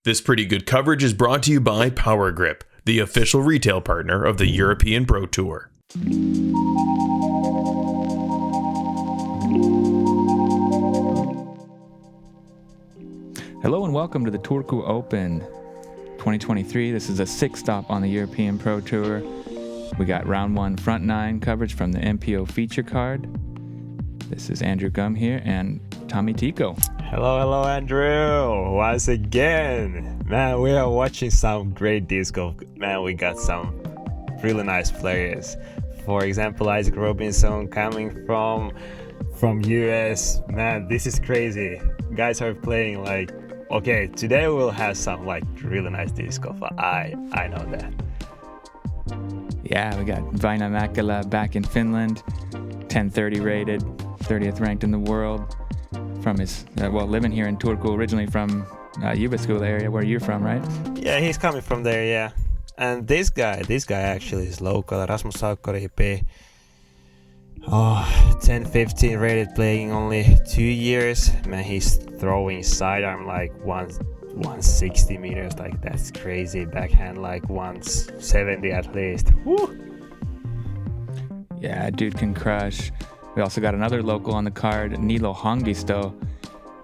This pretty good coverage is brought to you by Power Grip, the official retail partner of the European Pro Tour. Hello and welcome to the Turku Open 2023. This is a sixth stop on the European Pro Tour. We got round one front nine coverage from the MPO feature card. This is Andrew Gum here and Tomi Tikko. Hello, Andrew. Once again. Man, we are watching some great disc golf. Man, we got some really nice players. For example, Isaac Robinson coming from US. Man, this is crazy. Guys are playing like, okay, today we'll have some like really nice disc golf. I know that. Yeah, we got Väinö Mäkelä back in Finland, 1030 rated, 30th ranked in the world. From his, living here in Turku, originally from Jyväskylä area, where you're from, right? Yeah, he's coming from there, yeah. And this guy actually is local, Rasmus Saukkoriipi. 10-15 rated, playing only 2 years. Man, he's throwing sidearm like 160 meters, like that's crazy. Backhand like 170 at least. Woo! Yeah, dude can crush. We also got another local on the card, Niilo Hongisto.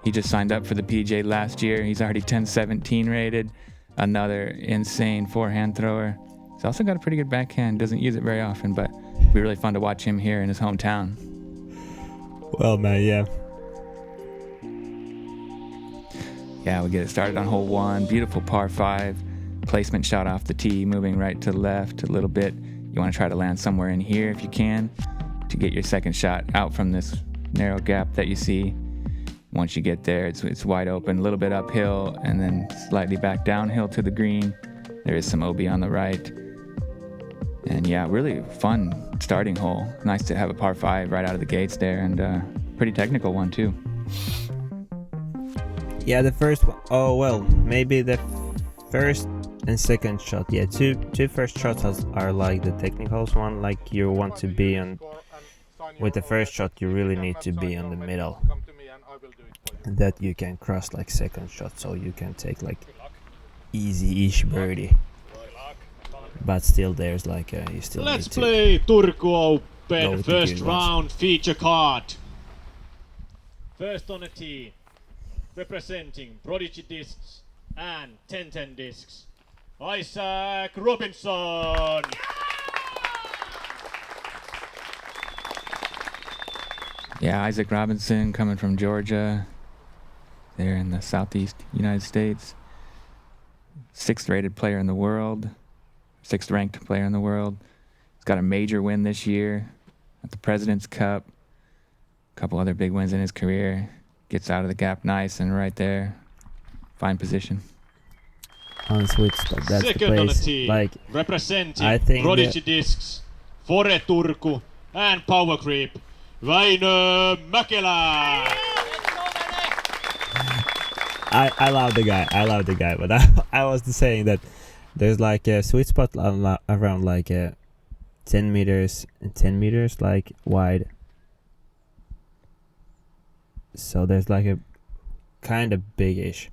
He just signed up for the PGA last year. He's already 10-17 rated. Another insane forehand thrower. He's also got a pretty good backhand. Doesn't use it very often, but it'd be really fun to watch him here in his hometown. Well, man, yeah. Yeah, we get it started on hole one. Beautiful par 5. Placement shot off the tee, moving right to left a little bit. You want to try to land somewhere in here if you can, to get your second shot out from this narrow gap that you see. Once you get there, it's wide open, a little bit uphill, and then slightly back downhill to the green. There is some OB on the right. And yeah, really fun starting hole. Nice to have a par 5 right out of the gates there, and pretty technical one too. Yeah, the first one, maybe the first and second shot. Yeah, two first shots are like the technicals one, like you want to be on. With the first shot, you really need to be on the middle. That you can cross like second shot, so you can take like easy-ish birdie. But still, there's like you still. Let's play Turku Open first round feature card. First on the tee, representing Prodigy discs and 1010 discs, Isaac Robinson. Yeah, Isaac Robinson coming from Georgia, there in the southeast United States. 6th rated player in the world, 6th ranked player in the world. He's got a major win this year at the President's Cup. A couple other big wins in his career. Gets out of the gap nice and right there. Fine position. On sweet spot, that's second the place. On the tee, like, representing Prodigy discs, Fore Turku and Power Grip, Väinö Mäkelä. I love the guy, but I was saying that there's like a sweet spot around like 10 meters like wide. So there's like a kind of big-ish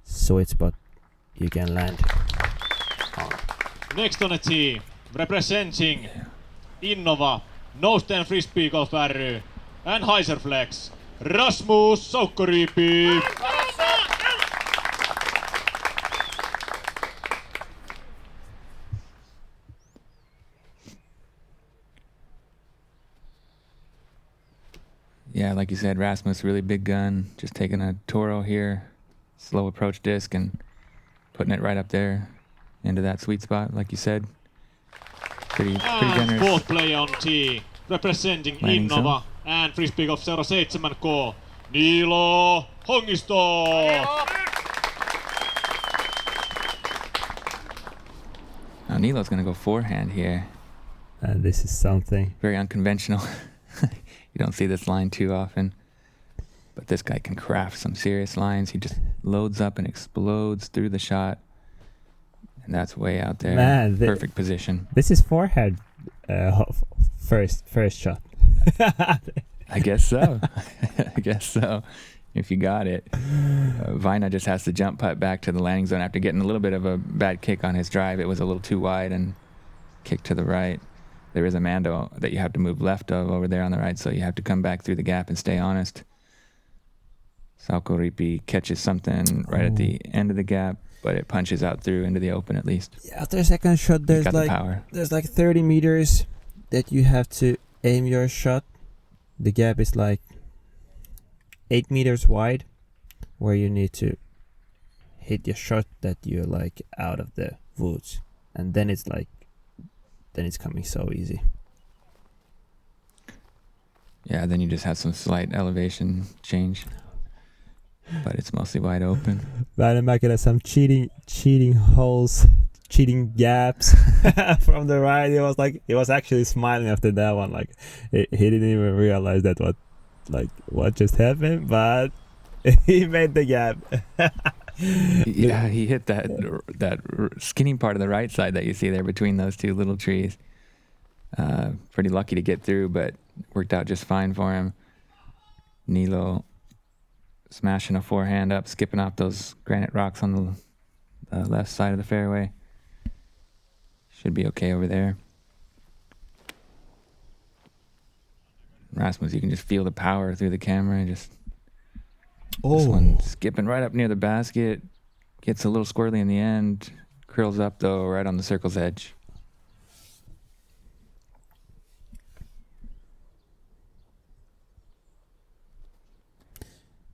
sweet spot you can land on. Next on the tee, representing Innova, Nosten Frisbeegolf ry and Heiserflex, Rasmus Saukkoriipi. Yeah, like you said, Rasmus, really big gun. Just taking a Toro here, slow approach disc, and putting it right up there into that sweet spot, like you said. Pretty generous. Fourth player on tee, representing Innova and Frisbeegolf seura 7K, Niilo Hongisto. Now Niilo's going to go forehand here. This is something. Very unconventional. You don't see this line too often. But this guy can craft some serious lines. He just loads up and explodes through the shot. And that's way out there. Man, perfect position. This is forehand first shot. I guess so. I guess so. if you got it. Väinö just has to jump putt back to the landing zone after getting a little bit of a bad kick on his drive. It was a little too wide and kick to the right. There is a Mando that you have to move left of over there on the right, so you have to come back through the gap and stay honest. Saukkoriipi catches something right at the end of the gap, but it punches out through into the open at least. Yeah, after the second shot, there's like 30 meters that you have to aim your shot. The gap is like 8 meters wide, where you need to hit your shot that you're like out of the woods, and then it's coming so easy. Yeah, then you just have some slight elevation change, but it's mostly wide open. Väinö Mäkelä, some cheating holes, cheating gaps from the right. He was actually smiling after that one. Like he didn't even realize what just happened, but he made the gap. Yeah, he hit that skinny part of the right side that you see there between those two little trees. Pretty lucky to get through, but worked out just fine for him. Niilo smashing a forehand up, skipping off those granite rocks on the left side of the fairway. Should be okay over there. Rasmus, you can just feel the power through the camera. This one skipping right up near the basket. Gets a little squirrely in the end. Curls up, though, right on the circle's edge.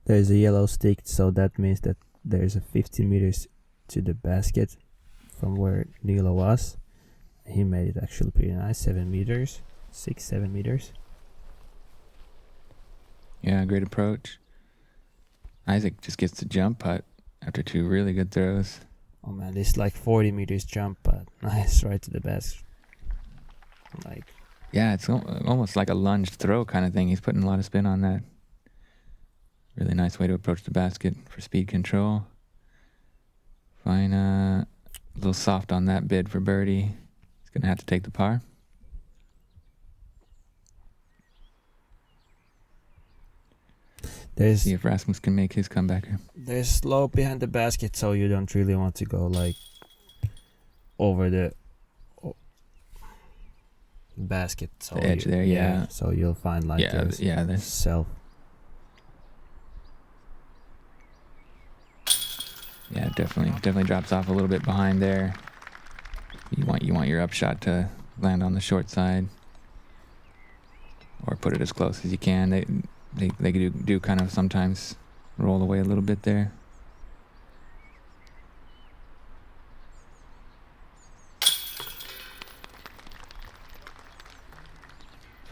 There's a yellow stick, so that means that there's a 50 meters to the basket from where Niilo was. He made it actually pretty nice, 7 meters. 6-7 meters. Yeah, great approach. Isaac just gets the jump putt after 2 really good throws. Oh man, this is like 40 meters jump putt. Nice, right to the basket. Yeah, it's almost like a lunged throw kind of thing. He's putting a lot of spin on that. Really nice way to approach the basket for speed control. Fine, a little soft on that bid for birdie. He's going to have to take the par. See if Rasmus can make his comeback here. There's slope behind the basket, so you don't really want to go like over the basket. So the edge there, yeah. So you'll find like there's self. Yeah, definitely drops off a little bit behind there. You want your upshot to land on the short side, or put it as close as you can. They do kind of sometimes roll away a little bit there.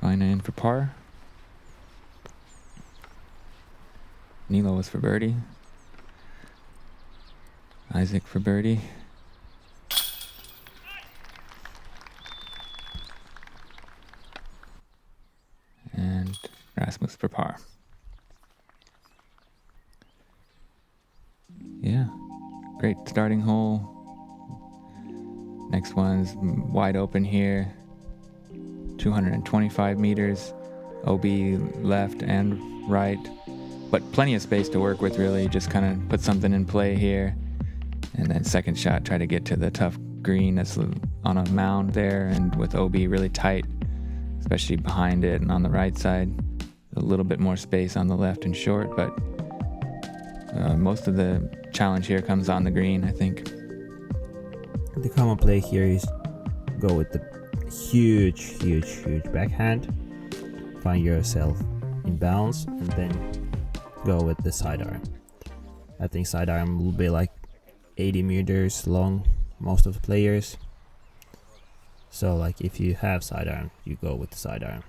Fine in for par. Niilo was for birdie. Isaac for birdie. And Rasmus for par. Yeah, great starting hole. Next one's wide open here. 225 meters. OB left and right. But plenty of space to work with, really. Just kind of put something in play here. And then second shot, try to get to the tough green that's on a mound there, and with OB really tight, especially behind it and on the right side. A little bit more space on the left and short, but most of the challenge here comes on the green, I think. The common play here is go with the huge backhand, find yourself in bounds, and then go with the sidearm. I think sidearm will be like 80 meters long, most of the players. So like if you have sidearm, you go with the sidearm.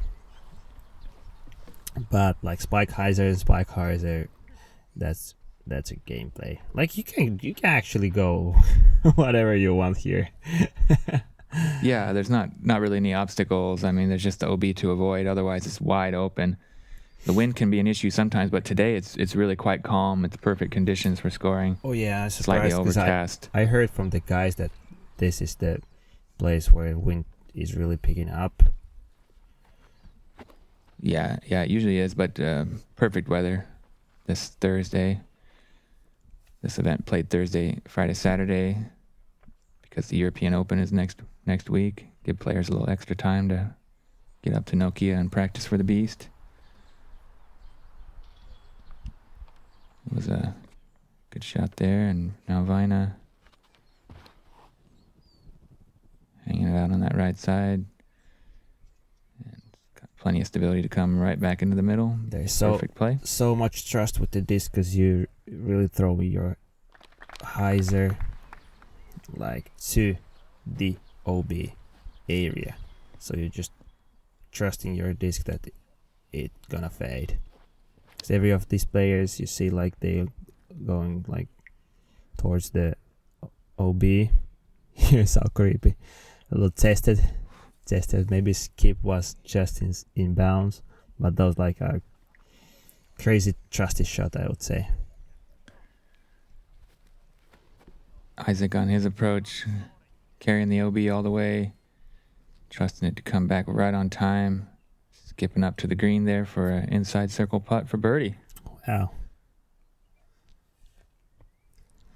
But like spike hyzer, that's a gameplay. Like you can actually go whatever you want here. Yeah, there's not really any obstacles. I mean, there's just the OB to avoid. Otherwise, it's wide open. The wind can be an issue sometimes, but today it's really quite calm. It's perfect conditions for scoring. Oh yeah, slightly overcast. I heard from the guys that this is the place where wind is really picking up. Yeah, it usually is, but perfect weather. this Thursday. This event played Thursday, Friday, Saturday, because the European Open is next week. Give players a little extra time to get up to Nokia and practice for the Beast. It was a good shot there, and now Väinö hanging it out on that right side. And got plenty of stability to come right back into the middle. There's Perfect play. so much trust with the disc because you really throw your hyzer like to the OB area. So you're just trusting your disc that it gonna fade. Because every of these players you see like they going like towards the OB. Here's Saukkoriipi. A little tested. Maybe skip was just in bounds, but that was like a crazy trusty shot, I would say. Isaac on his approach, carrying the OB all the way, trusting it to come back right on time, skipping up to the green there for an inside circle putt for birdie. Wow.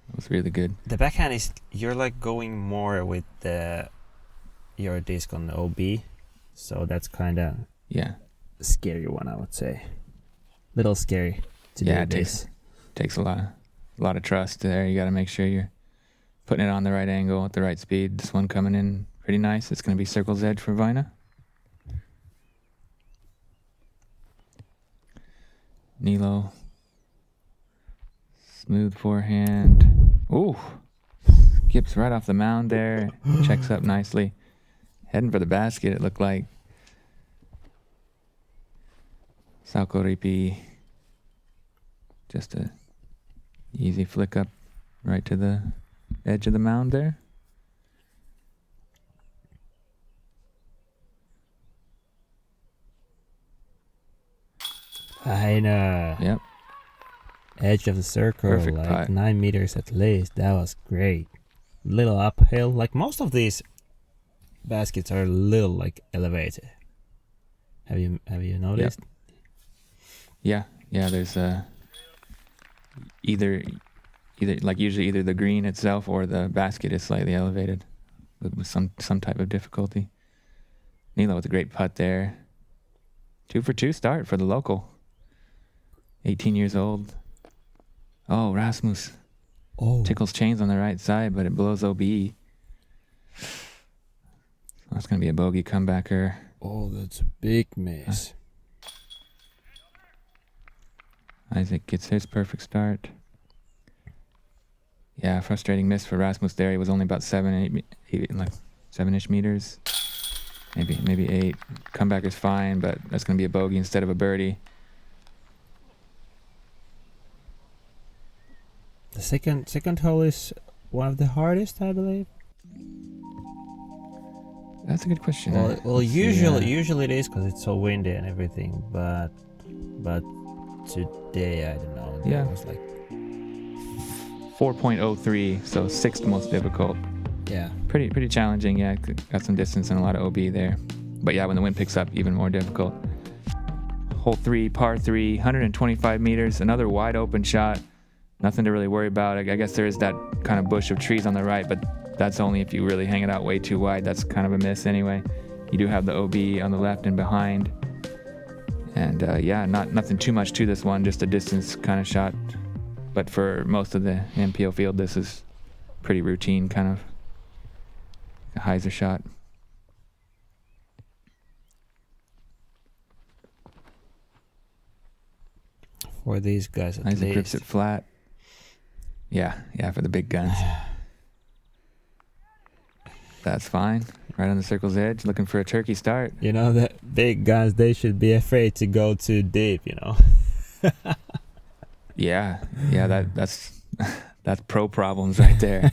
That was really good. The backhand is, you're like going more with your disc on the OB, so that's kind of a scary one, I would say. Little scary to do this. Takes a lot of trust there. You got to make sure you're putting it on the right angle at the right speed. This one coming in pretty nice. It's going to be circle's edge for Väinö. Niilo. Smooth forehand. Ooh. Skips right off the mound there. Checks up nicely. Heading for the basket, it looked like. Saukkoriipi. Just a easy flick up right to the edge of the mound there. Väinö. Yep. Edge of the circle, Perfect like putt. 9 meters at least. That was great. Little uphill. Like most of these baskets are a little like elevated. Have you noticed? Yep. Yeah. There's either like usually either the green itself or the basket is slightly elevated with some type of difficulty. Niilo with a great putt there. 2 for 2 start for the local. 18 years old. Oh, Rasmus. Oh. Tickles chains on the right side, but it blows OB. That's going to be a bogey comebacker. Oh, that's a big miss. Isaac gets his perfect start. Yeah, frustrating miss for Rasmus there. He was only about 7-ish meters. Maybe 8. Comeback is fine, but that's going to be a bogey instead of a birdie. The second hole is one of the hardest, I believe. That's a good question. Well, usually it is because it's so windy and everything, but today I don't know. Yeah. It was like 4.03, so 6th most difficult. yeah. Pretty challenging. Yeah, got some distance and a lot of OB there. But yeah, when the wind picks up, even more difficult. Hole 3, par 3, 125 meters, another wide open shot. Nothing to really worry about. I guess there is that kind of bush of trees on the right, but that's only if you really hang it out way too wide. That's kind of a miss anyway. You do have the OB on the left and behind. And nothing too much to this one, just a distance kind of shot. But for most of the MPO field, this is pretty routine kind of a hyzer shot. For these guys at Isaac least. grips it flat. Yeah, for the big guns. That's fine. Right on the circle's edge, looking for a turkey start. You know, the big guns, they should be afraid to go too deep, you know. Yeah, that's pro problems right there.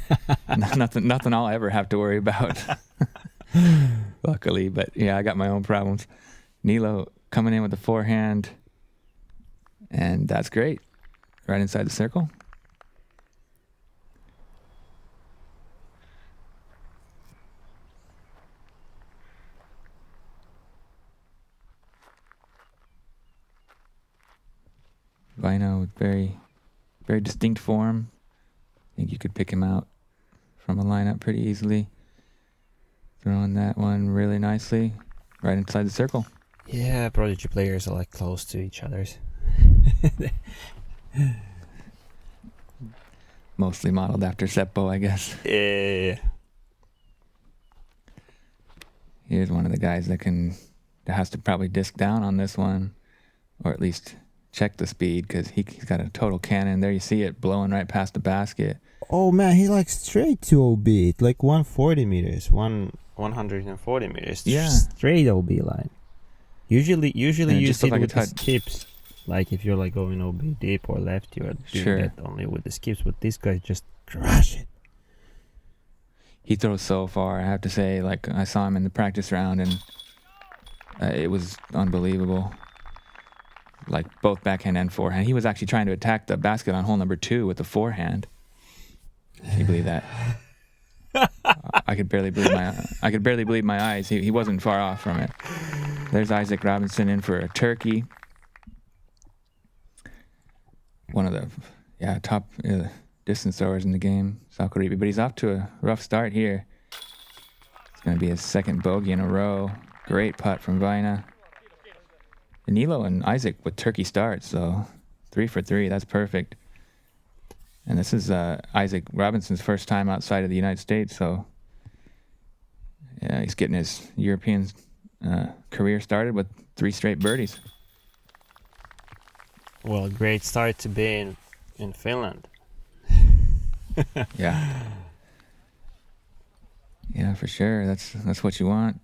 nothing I'll ever have to worry about. Luckily, but yeah, I got my own problems. Niilo coming in with the forehand, and that's great. Right inside the circle. Väinö with very, very distinct form. I think you could pick him out from a lineup pretty easily. Throwing that one really nicely right inside the circle. Yeah, Prodigy players are like close to each other's. Mostly modeled after Seppo, I guess. Yeah. Here's one of the guys that has to probably disc down on this one, or at least check the speed, because he's got a total cannon. There you see it blowing right past the basket. Oh man, he like straight to OB, like 140 meters, 140 meters. Yeah. Straight OB line. Usually you see it like with the skips. Like if you're like going OB deep or left, you're doing that only with the skips. But this guy just crush it. He throws so far. I have to say, like I saw him in the practice round, and it was unbelievable. Like both backhand and forehand. He was actually trying to attack the basket on hole number 2 with the forehand. Can you believe that? I could barely believe my eyes. He wasn't far off from it. There's Isaac Robinson in for a turkey. One of the top distance throwers in the game, Saukkoriipi. But he's off to a rough start here. It's going to be his second bogey in a row. Great putt from Väinö. Niilo and Isaac with turkey starts, so 3 for 3. That's perfect. And this is Isaac Robinson's first time outside of the United States, so yeah, he's getting his European career started with 3 straight birdies. Well, great start to be in Finland. Yeah. Yeah, for sure. That's what you want.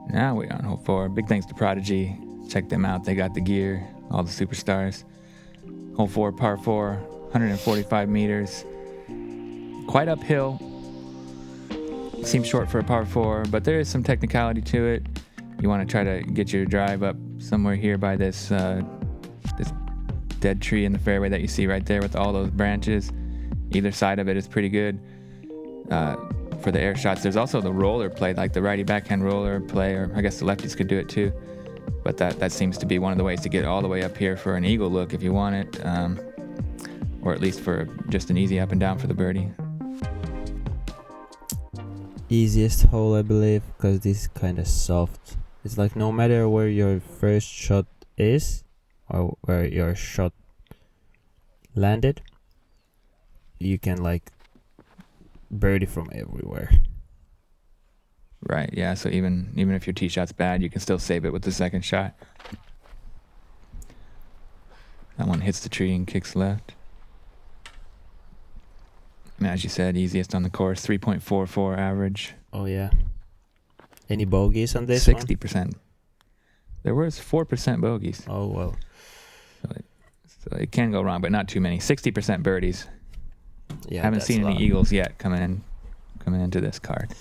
Now we're on hole 4. Big thanks to Prodigy. Check them out. They got the gear, all the superstars. Hole 4, par 4, 145 meters. Quite uphill. Seems short for a par 4, but there is some technicality to it. You want to try to get your drive up somewhere here by this dead tree in the fairway that you see right there with all those branches. Either side of it is pretty good. For the air shots, there's also the roller play, like the righty backhand roller play, or I guess the lefties could do it too. But that seems to be one of the ways to get all the way up here for an eagle look if you want it, or at least for just an easy up and down for the birdie. Easiest hole, I believe, because this is kind of soft. It's like no matter where your first shot is or where your shot landed, you can like birdie from everywhere. Right, yeah, so even if your tee shot's bad, you can still save it with the second shot. That one hits the tree and kicks left. And as you said, easiest on the course, 3.44 average. Oh yeah. Any bogeys on this 60%. There was 4% bogeys. Oh well. So it can go wrong, but not too many. 60% birdies. Yeah, haven't seen any eagles yet coming into this card.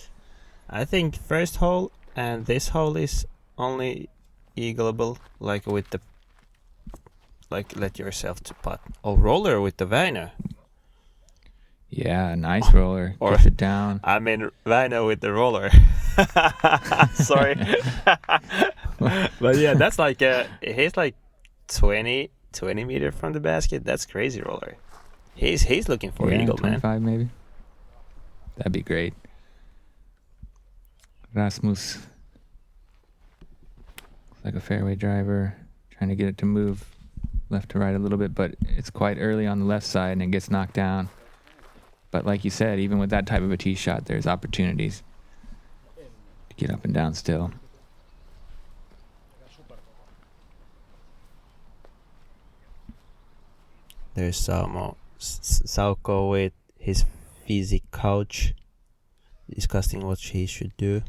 I think first hole and this hole is only eagleable, like with the let yourself to putt. Oh, roller with the Väinö. Yeah, nice roller. Gets it down. I mean Väinö with the roller. Sorry. But yeah, that's like he's like 20 meter from the basket. That's crazy roller. He's looking for eagle, 25 man. Maybe. That'd be great. Rasmus, like a fairway driver, trying to get it to move left to right a little bit, but it's quite early on the left side and it gets knocked down. But like you said, even with that type of a tee shot, there's opportunities to get up and down still. There's Saukko with his physique coach discussing what he should do.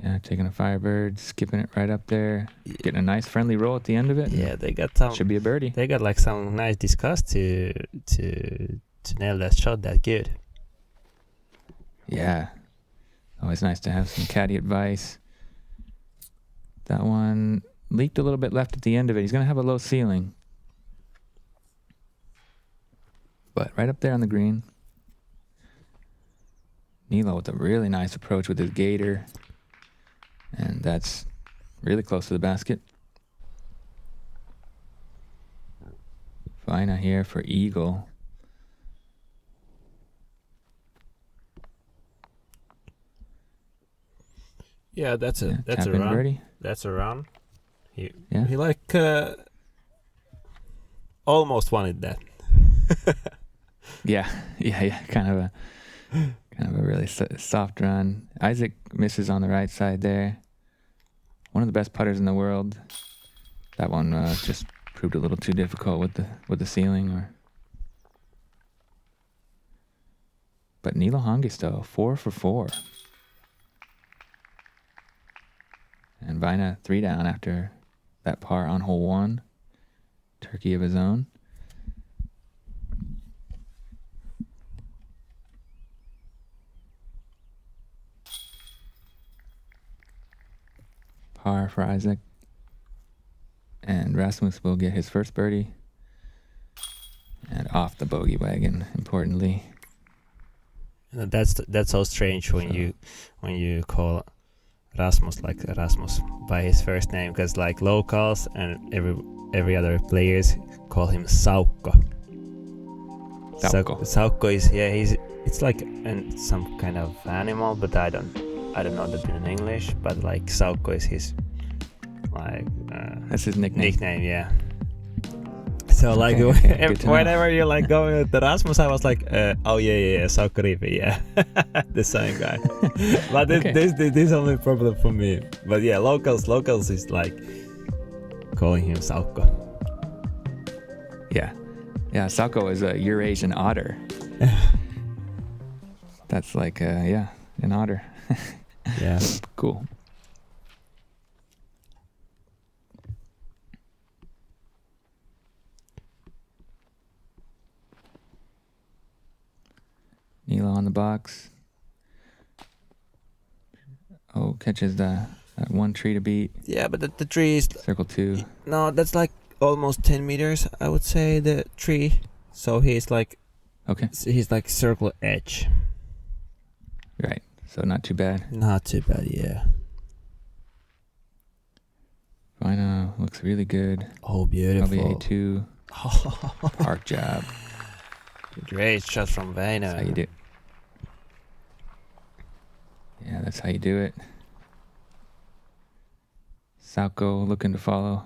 Yeah, taking a Firebird, skipping it right up there, getting a nice friendly roll at the end of it. Yeah, they got some. Should be a birdie. They got like some nice discuss to nail that shot that good. Yeah. Always nice to have some caddy advice. That one leaked a little bit left at the end of it. He's going to have a low ceiling. But right up there on the green. Niilo with a really nice approach with his gator. And that's really close to the basket. Väinö here for eagle. Yeah, that's a tap in run. birdie. That's a run. He Yeah. like almost wanted that. Yeah. Kind of a really soft run. Isaac misses on the right side there. One of the best putters in the world. That one just proved a little too difficult with the ceiling. But Niilo Hongisto, 4 for 4. And Väinö 3 down after that par on hole 1. Turkey of his own. Par for Isaac. And Rasmus will get his first birdie. And off the bogey wagon, importantly. That's so strange when you call Rasmus like Rasmus by his first name, because like locals and every other players call him Saukko. Saukko is it's like some kind of animal, but I don't know that in English. But like Saukko is his that's his nickname. Yeah. So like whenever you're like going with the Rasmus, I was like, oh yeah, Saukkoriipi, yeah, the same guy. But this is only problem for me. But yeah, locals is like calling him Saukko. Yeah, Saukko is a Eurasian otter. That's like an otter. Yeah, cool. Niilo on the box. Oh, catches that one tree to beat. Yeah, but the tree is circle 2. No, that's like almost 10 meters, I would say, the tree. So he's like circle edge. Right. So not too bad. Not too bad, yeah. Väinö looks really good. Oh, beautiful. Probably A2. Park job. Great shot from Väinö. That's how you do it. Yeah, that's how you do it. Saukko looking to follow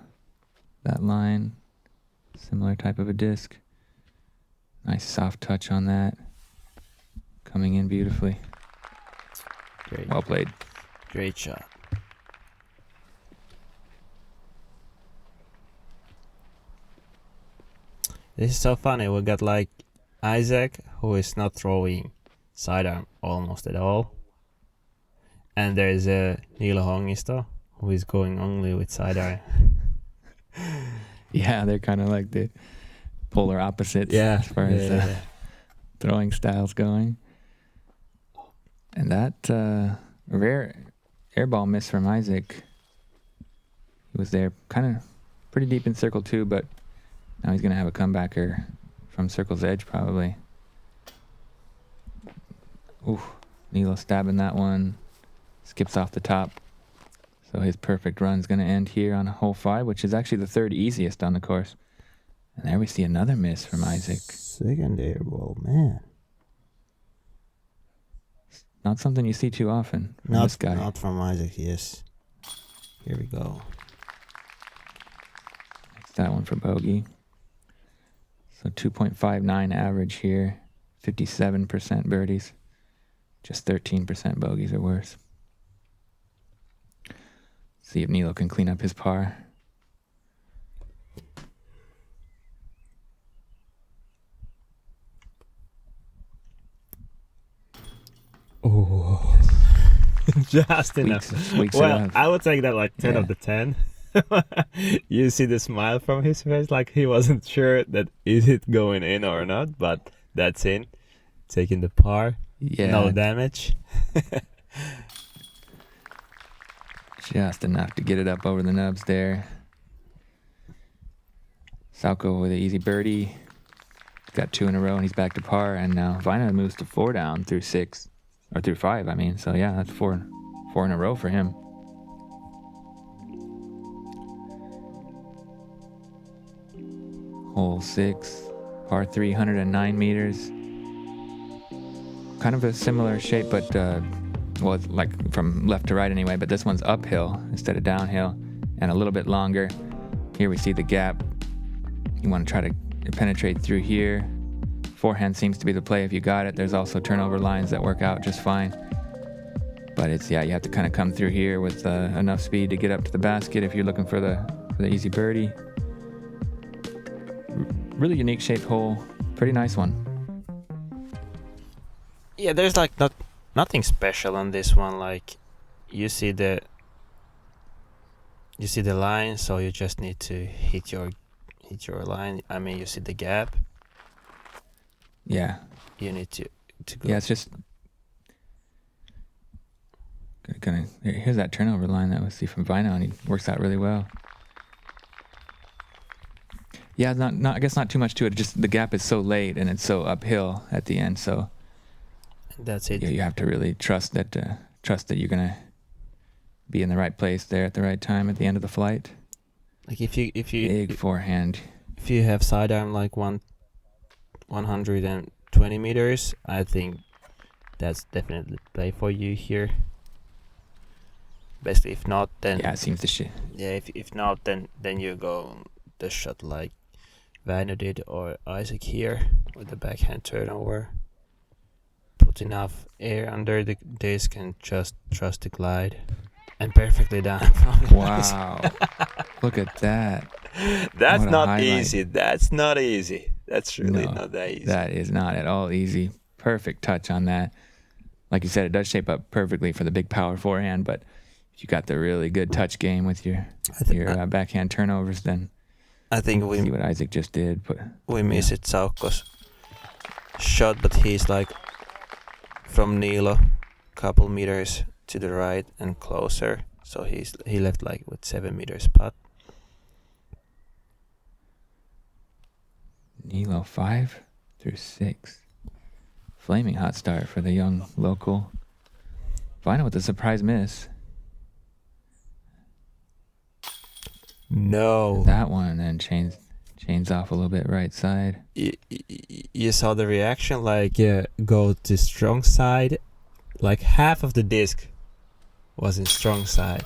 that line. Similar type of a disc. Nice soft touch on that. Coming in beautifully. Great. Well played. Great shot. This is so funny. We got like Isaac, who is not throwing sidearm almost at all. And there is a Niilo Hongisto, who is going only with sidearm. Yeah, they're kind of like the polar opposites as far as throwing styles going. And that rare airball miss from Isaac. He was there kind of pretty deep in circle 2, but now he's going to have a comebacker from circle's edge probably. Ooh, Niilo stabbing that one. Skips off the top. So his perfect run's going to end here on hole 5, which is actually the 3rd easiest on the course. And there we see another miss from Isaac. Second airball, man. Not something you see too often from this guy. Not from Isaac, yes. Here we go. That's that one for bogey. So 2.59 average here. 57% birdies. Just 13% bogeys or worse. See if Niilo can clean up his par. Oh, Just enough. Squeaks it Well, up. I would take that like 10 of the 10. You see the smile from his face, like he wasn't sure that is it going in or not, but that's in. Taking the par. Yeah. No damage. Just enough to get it up over the nubs there. Sauko with an easy birdie. He's got 2 in a row and he's back to par. And now Väinö moves to 4 down through 6. Or through 5, I mean. So yeah, that's four in a row for him. Hole 6, par 3, 109 meters. Kind of a similar shape, but well, it's like from left to right anyway, but this one's uphill instead of downhill and a little bit longer. Here we see the gap. You want to try to penetrate through here. Forehand seems to be the play if you got it. There's also turnover lines that work out just fine. But it's, yeah, you have to kind of come through here with enough speed to get up to the basket if you're looking for the easy birdie. Really unique shaped hole. Pretty nice one. Yeah, there's like nothing special on this one. Like you see the line, so you just need to hit your line. I mean, you see the gap. Yeah. You need to go. Yeah, it's just gonna here's that turnover line that we see from Väinö, and he works out really well. Yeah, not I guess not too much to it. Just the gap is so late and it's so uphill at the end. So that's it. Yeah, you have to really trust that you're gonna be in the right place there at the right time at the end of the flight. Like if you big forehand. If you have sidearm like 120 meters, I think that's definitely play for you here. Best if not, then yeah, it seems to shit. Yeah, if not, then you go the shot like Väinö did or Isaac here with the backhand turnover. Put enough air under the disc and just trust the glide. And perfectly done. Wow. Look at that. That's not highlight. easy. That's not easy. That's really not that easy. That is not at all easy. Perfect touch on that. Like you said, it does shape up perfectly for the big power forehand, but if you got the really good touch game with your backhand turnovers, then I think we see what Isaac just did. We miss it Saukko's shot, but he's like from Niilo, couple meters to the right and closer, so he left like with 7 meters putt. Niilo 5 through 6. Flaming hot start for the young local. Väinö with a surprise miss. No. That one then chains off a little bit right side. You saw the reaction, like go to strong side, like half of the disc was in strong side,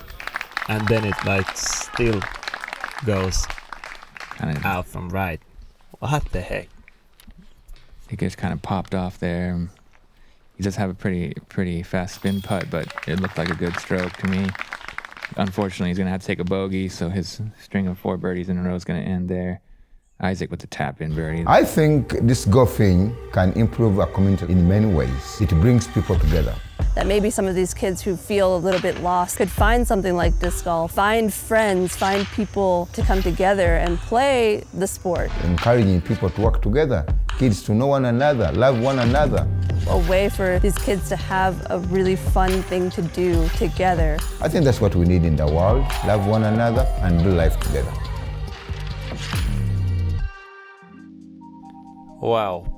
and then it like still goes kind of out from right. What the heck? It just kind of popped off there. He does have a pretty fast spin putt, but it looked like a good stroke to me. Unfortunately, he's going to have to take a bogey, so his string of 4 birdies in a row is going to end there. Isaac with the tap-in birdie. I think this golfing can improve our community in many ways. It brings people together. That maybe some of these kids who feel a little bit lost could find something like disc golf, find friends, find people to come together and play the sport. Encouraging people to work together, kids to know one another, love one another. A way for these kids to have a really fun thing to do together. I think that's what we need in the world, love one another and do life together. Wow.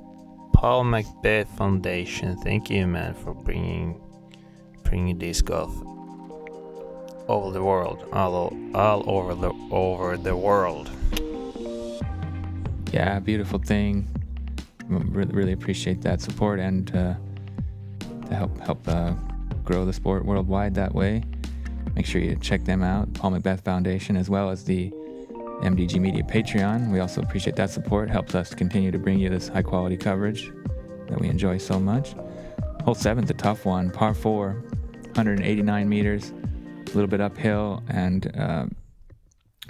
Paul Macbeth Foundation, thank you, man, for bringing disc golf over the world, all over the world. Yeah, beautiful thing. Really appreciate that support and to help grow the sport worldwide that way. Make sure you check them out, Paul Macbeth Foundation, as well as the MDG Media Patreon. We also appreciate that support. Helps us to continue to bring you this high quality coverage that we enjoy so much. Hole 7's a tough one, par 4, 189 meters, a little bit uphill and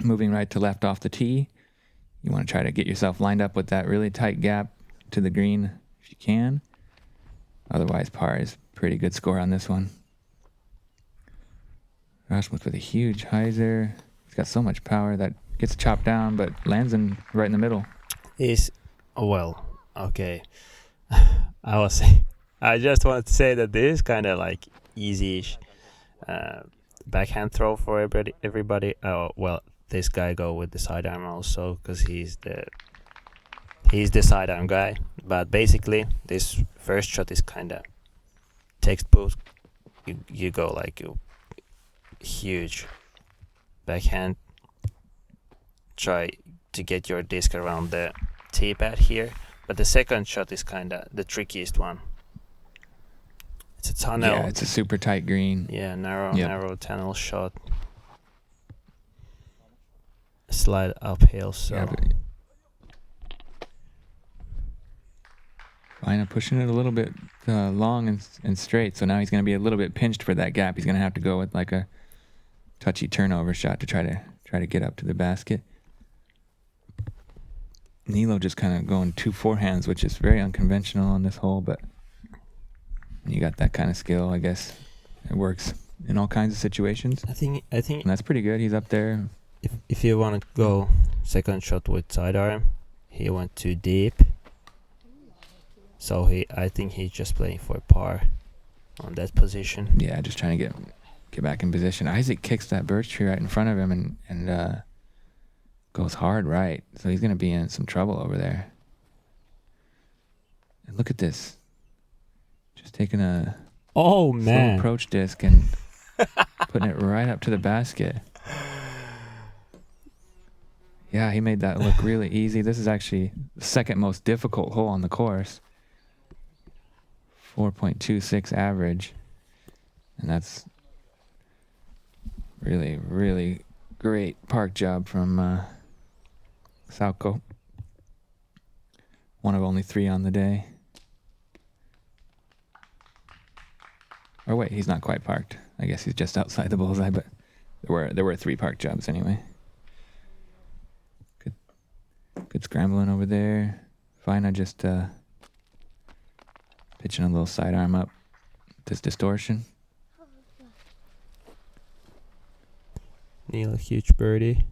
moving right to left off the tee. You want to try to get yourself lined up with that really tight gap to the green if you can. Otherwise, par is pretty good score on this one. Rasmus with a huge hyzer. He's got so much power that gets chopped down, but lands in right in the middle. Okay. I just wanted to say that this is kind of like easy-ish backhand throw for everybody. Oh well, this guy go with the sidearm also because he's the sidearm guy. But basically, this first shot is kind of textbook. You go like you huge backhand. Try to get your disc around the tee pad here. But the second shot is kind of the trickiest one. It's a tunnel. Yeah, it's a super tight green. Yeah, narrow tunnel shot. Slide uphill, so... Yeah, Väinö pushing it a little bit long and straight, so now he's going to be a little bit pinched for that gap. He's going to have to go with like a touchy turnover shot to try to get up to the basket. Niilo just kind of going 2 forehands, which is very unconventional on this hole, but when you got that kind of skill, I guess it works in all kinds of situations. I think And that's pretty good. He's up there. if you want to go second shot with sidearm, he went too deep. So I think he's just playing for par on that position. Yeah, just trying to get back in position. Isaac kicks that birch tree right in front of him and goes hard right. So he's going to be in some trouble over there. And look at this. Just taking a Oh slow man. approach disc and putting it right up to the basket. Yeah, he made that look really easy. This is actually the second most difficult hole on the course. 4.26 average. And that's really, really great park job from Saukko. One of only 3 on the day. Or wait, he's not quite parked. I guess he's just outside the bullseye, but there were 3 park jobs anyway. Good scrambling over there. Väinö just pitching a little sidearm up. This distortion. Niilo, huge birdie.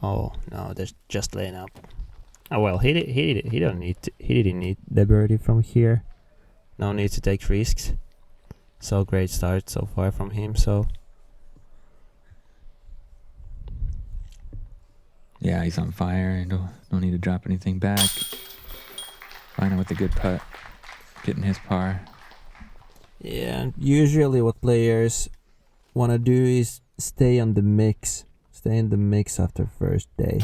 Oh no, that's just laying up. Oh well, he didn't need the birdie from here. No need to take risks. So great start so far from him. So Yeah, he's on fire. No need to drop anything back. Väinö with a good putt, getting his par. yeah, usually what players want to do is stay in the mix after first day.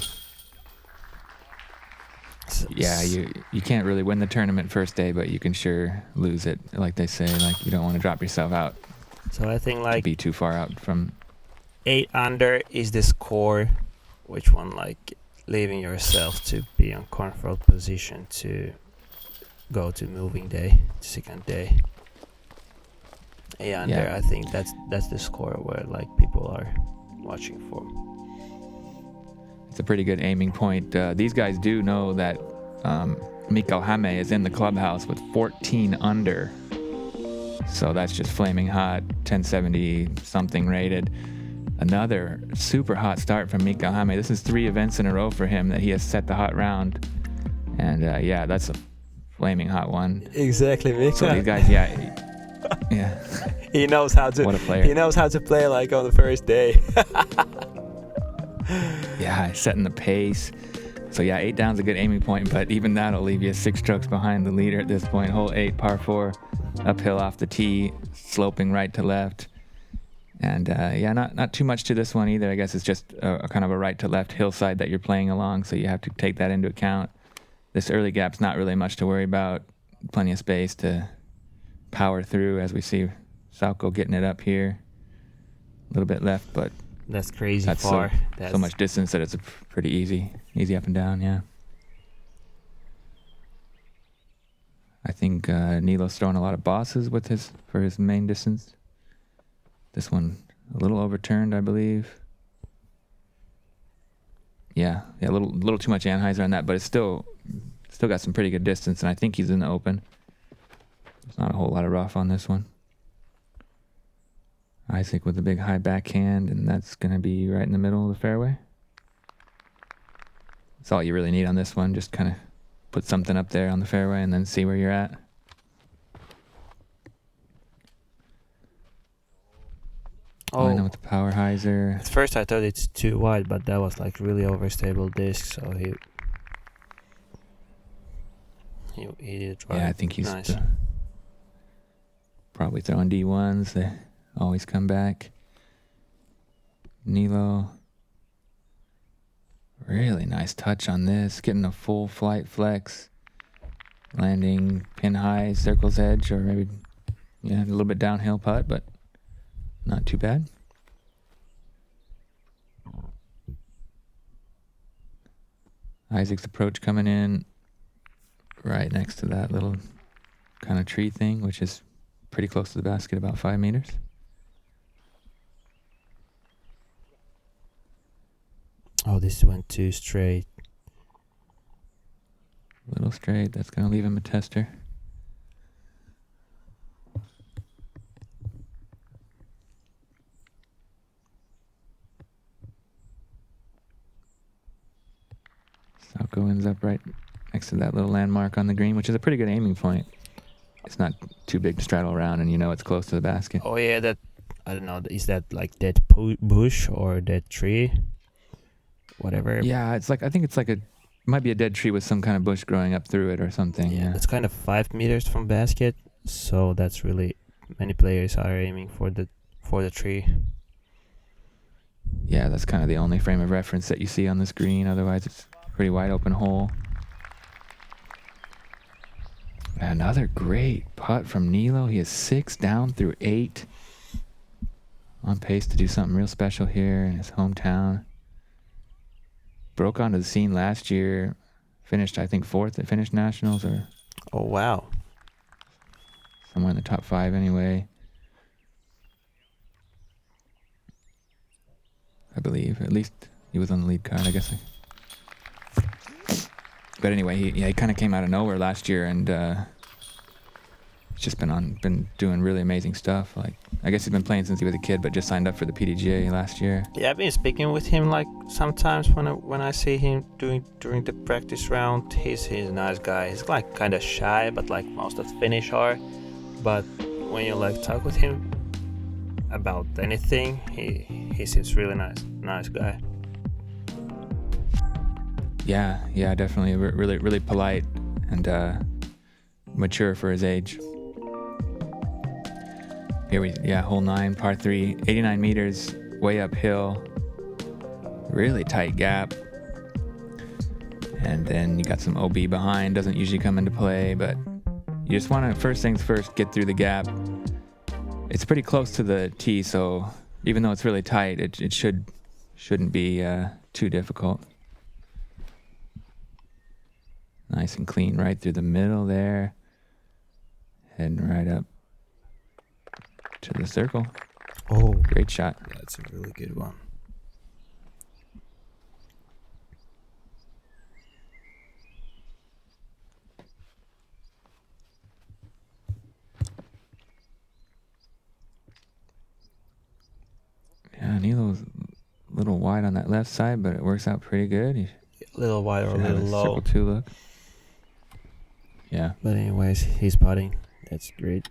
Yeah, you can't really win the tournament first day, but you can sure lose it. Like they say, like you don't want to drop yourself out. So I think To like be too far out from. 8 under is the score, which one like leaving yourself to be on comfort position to go to moving day, second day. 8 under, Yeah. I think that's the score where like people are watching for. It's a pretty good aiming point. These guys do know that Mikael Häme is in the clubhouse with 14 under. So that's just flaming hot, 1070 something rated. Another super hot start from Mikael Häme. This is 3 events in a row for him that he has set the hot round. And yeah, that's a flaming hot one. Exactly, Mikael. So these guys, yeah. He knows how to. What a player. He knows how to play like on the first day. Yeah, setting the pace. So yeah, 8 down's a good aiming point, but even that'll leave you 6 strokes behind the leader at this point. Hole 8, par 4, uphill off the tee, sloping right to left. And yeah, not too much to this one either. I guess it's just a kind of a right to left hillside that you're playing along, so you have to take that into account. This early gap's not really much to worry about. Plenty of space to power through, as we see Saukko getting it up here. A little bit left, but That's crazy that's far. so much distance that it's pretty easy up and down. Yeah. I think Niilo's throwing a lot of bosses for his main distance. This one a little overturned, I believe. Yeah, a little too much anhyzer on that, but it's still got some pretty good distance, and I think he's in the open. There's not a whole lot of rough on this one. Isaac with a big high backhand, and that's going to be right in the middle of the fairway. That's all you really need on this one. Just kind of put something up there on the fairway and then see where you're at. I know with the power hyzer. At first I thought it's too wide, but that was like really overstable disc, so he did it right. Yeah, I think he's nice. Probably throwing D1s. They always come back. Niilo. Really nice touch on this. Getting a full flight flex. Landing pin high, circle's edge, or maybe a little bit downhill putt, but not too bad. Isaac's approach coming in right next to that little kind of tree thing, which is pretty close to the basket, about 5 meters. Oh, this went too straight. Little straight. That's going to leave him a tester. Sauko ends up right next to that little landmark on the green, which is a pretty good aiming point. It's not too big to straddle around, and you know it's close to the basket. Oh yeah, that, I don't know, is that like dead bush or dead tree? Whatever. Yeah, it's like, I think it's like might be a dead tree with some kind of bush growing up through it or something. Yeah. It's kind of 5 meters from basket, so that's really, many players are aiming for the tree. Yeah, that's kind of the only frame of reference that you see on the screen. Otherwise, it's a pretty wide open hole. Another great putt from Niilo. He is 6 down through 8. On pace to do something real special here in his hometown. Broke onto the scene last year. Finished, I think, 4th at Finnish Nationals, or Oh wow. somewhere in the top 5 anyway. I believe. At least he was on the lead card, I guess. But anyway, he kind of came out of nowhere last year, and he's just been doing really amazing stuff. Like, I guess he's been playing since he was a kid, but just signed up for the PDGA last year. Yeah, I've been speaking with him like sometimes when I see him during the practice round. He's a nice guy. He's like kind of shy, but like most of the Finnish are. But when you like talk with him about anything, he seems really nice guy. Yeah, definitely. Really polite and mature for his age. Here hole 9, par 3, 89 meters, way uphill. Really tight gap. And then you got some OB behind, doesn't usually come into play, but you just want to, first things first, get through the gap. It's pretty close to the tee, so even though it's really tight, it shouldn't be too difficult. Nice and clean right through the middle there. Heading right up to the circle. Oh, great shot. That's a really good one. Yeah, Niilo's a little wide on that left side, but it works out pretty good. A little wide or a little low. Circle 2 look. Yeah. But anyways, he's putting. That's great.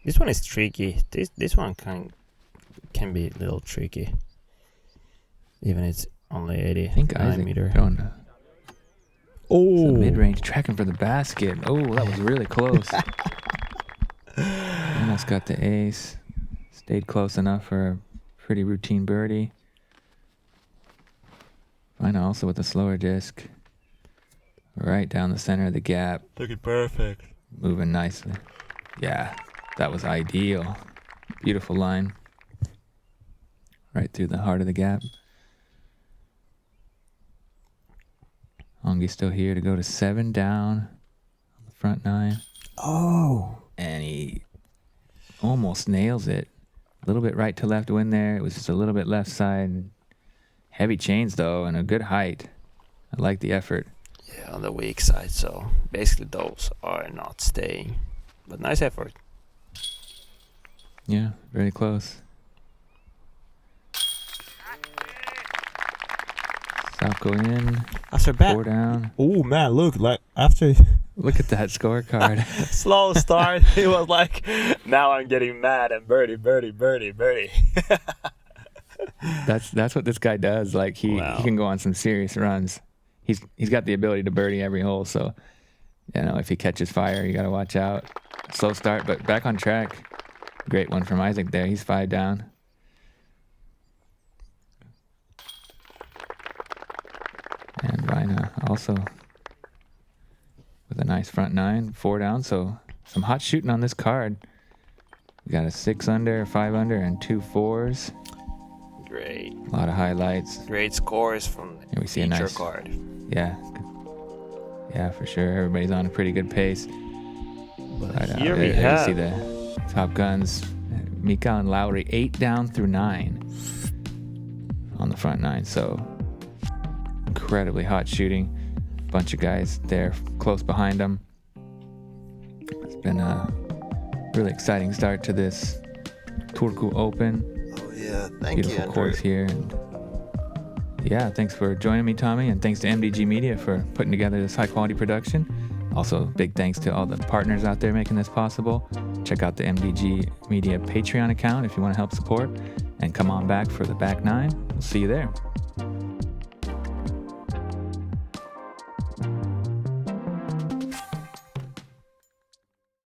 This one is tricky. This one can be a little tricky. Even it's only 89 meter. Oh, mid-range tracking for the basket. Oh, that was really close. Almost got the ace. Stayed close enough for a pretty routine birdie. Väinö also with a slower disc. Right down the center of the gap. Looking perfect. Moving nicely. Yeah, that was ideal. Beautiful line. Right through the heart of the gap. Hongisto here to go to 7 down on the front 9. Oh. And he almost nails it. A little bit right to left wind there. It was just a little bit left side. Heavy chains though, and a good height. I like the effort. Yeah, on the weak side, so basically those are not staying. But nice effort. Yeah, very close. Stop going in. After back. 4 down. Oh man, look, like after Look at that scorecard. slow start, he was like, now I'm getting mad and birdie. That's what this guy does. Like he can go on some serious runs. He's got the ability to birdie every hole. So, if he catches fire, you got to watch out. Slow start, but back on track. Great one from Isaac there. He's 5 down. And Väinö also with a nice front 9, 4 down. So some hot shooting on this card. We got a 6 under, 5 under, and 2 4s. Great. A lot of highlights. Great scores from Here we see a nice card. Yeah, for sure. Everybody's on a pretty good pace. But here we you have see the top guns. Mika and Lowry 8 down through 9 on the front 9. So incredibly hot shooting. Bunch of guys there close behind them. It's been a really exciting start to this Turku Open. Oh yeah, thank you, Beautiful course here. And yeah, thanks for joining me, Tommy, and thanks to MDG Media for putting together this high quality production. Also, big thanks to all the partners out there making this possible. Check out the MDG Media Patreon account if you want to help support, and come on back for the back 9. We'll see you there.